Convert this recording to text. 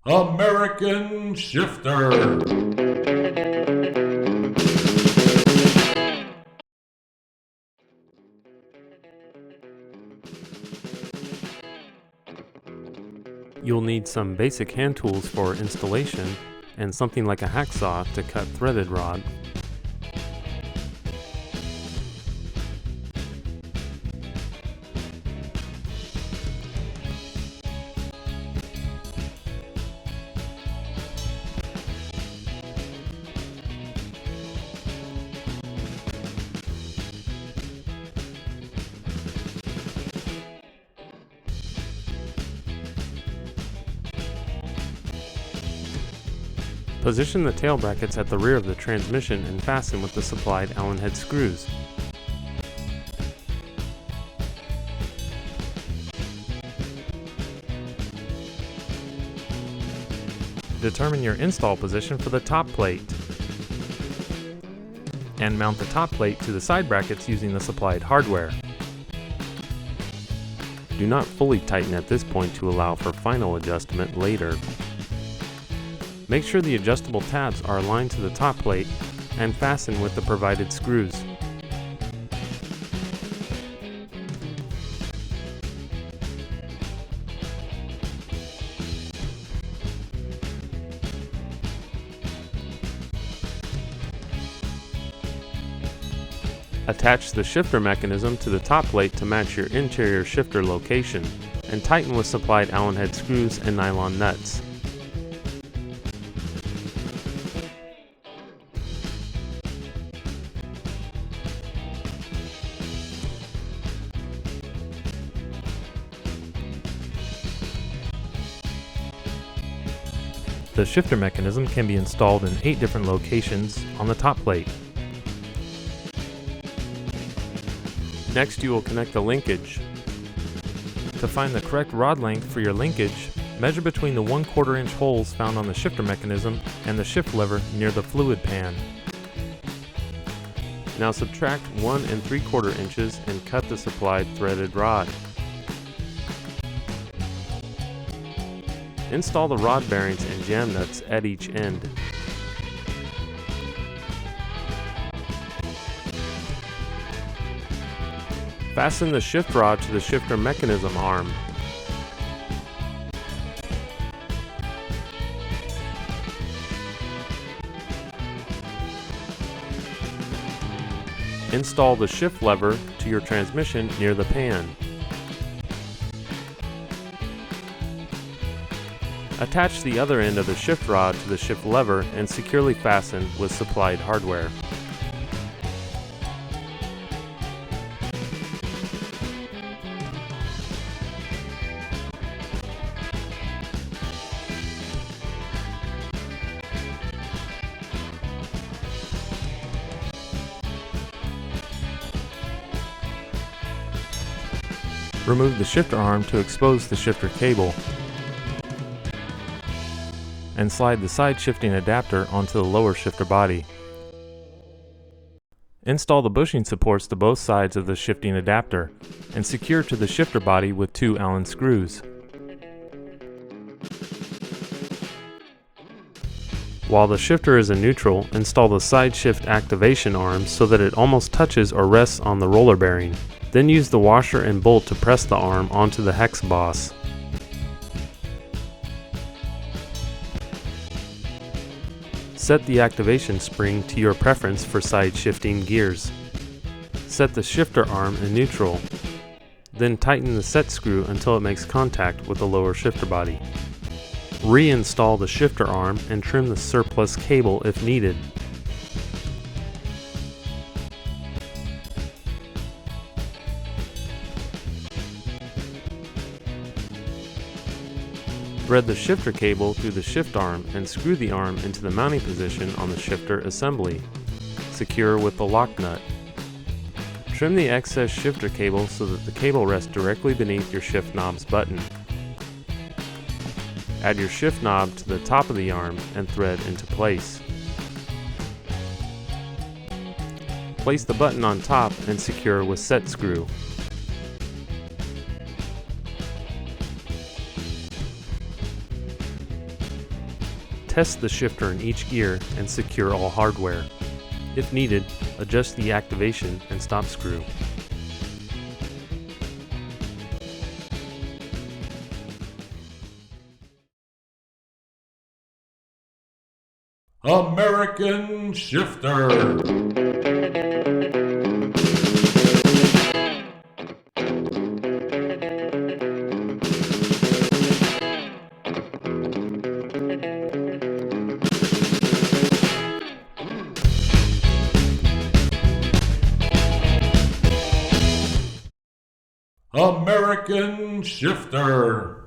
American Shifter. You'll need some basic hand tools for installation and something like a hacksaw to cut threaded rod. Position the tail brackets at the rear of the transmission and fasten with the supplied Allen head screws. Determine your install position for the top plate and mount the top plate to the side brackets using the supplied hardware. Do not fully tighten at this point to allow for final adjustment later. Make sure the adjustable tabs are aligned to the top plate and fasten with the provided screws. Attach the shifter mechanism to the top plate to match your interior shifter location, and tighten with supplied Allen head screws and nylon nuts. The shifter mechanism can be installed in 8 different locations on the top plate. Next, you will connect the linkage. To find the correct rod length for your linkage, measure between the 1/4 inch holes found on the shifter mechanism and the shift lever near the fluid pan. Now subtract 1 3/4 inches and cut the supplied threaded rod. Install the rod bearings and jam nuts at each end. Fasten the shift rod to the shifter mechanism arm. Install the shift lever to your transmission near the pan. Attach the other end of the shift rod to the shift lever and securely fasten with supplied hardware. Remove the shifter arm to expose the shifter cable, and slide the side shifting adapter onto the lower shifter body. Install the bushing supports to both sides of the shifting adapter and secure to the shifter body with 2 Allen screws. While the shifter is in neutral, install the side shift activation arm so that it almost touches or rests on the roller bearing. Then use the washer and bolt to press the arm onto the hex boss. Set the activation spring to your preference for side shifting gears. Set the shifter arm in neutral. Then tighten the set screw until it makes contact with the lower shifter body. Reinstall the shifter arm and trim the surplus cable if needed. Thread the shifter cable through the shift arm and screw the arm into the mounting position on the shifter assembly. Secure with the lock nut. Trim the excess shifter cable so that the cable rests directly beneath your shift knob's button. Add your shift knob to the top of the arm and thread into place. Place the button on top and secure with set screw. Test the shifter in each gear and secure all hardware. If needed, adjust the activation and stop screw. American Shifter. American Shifter.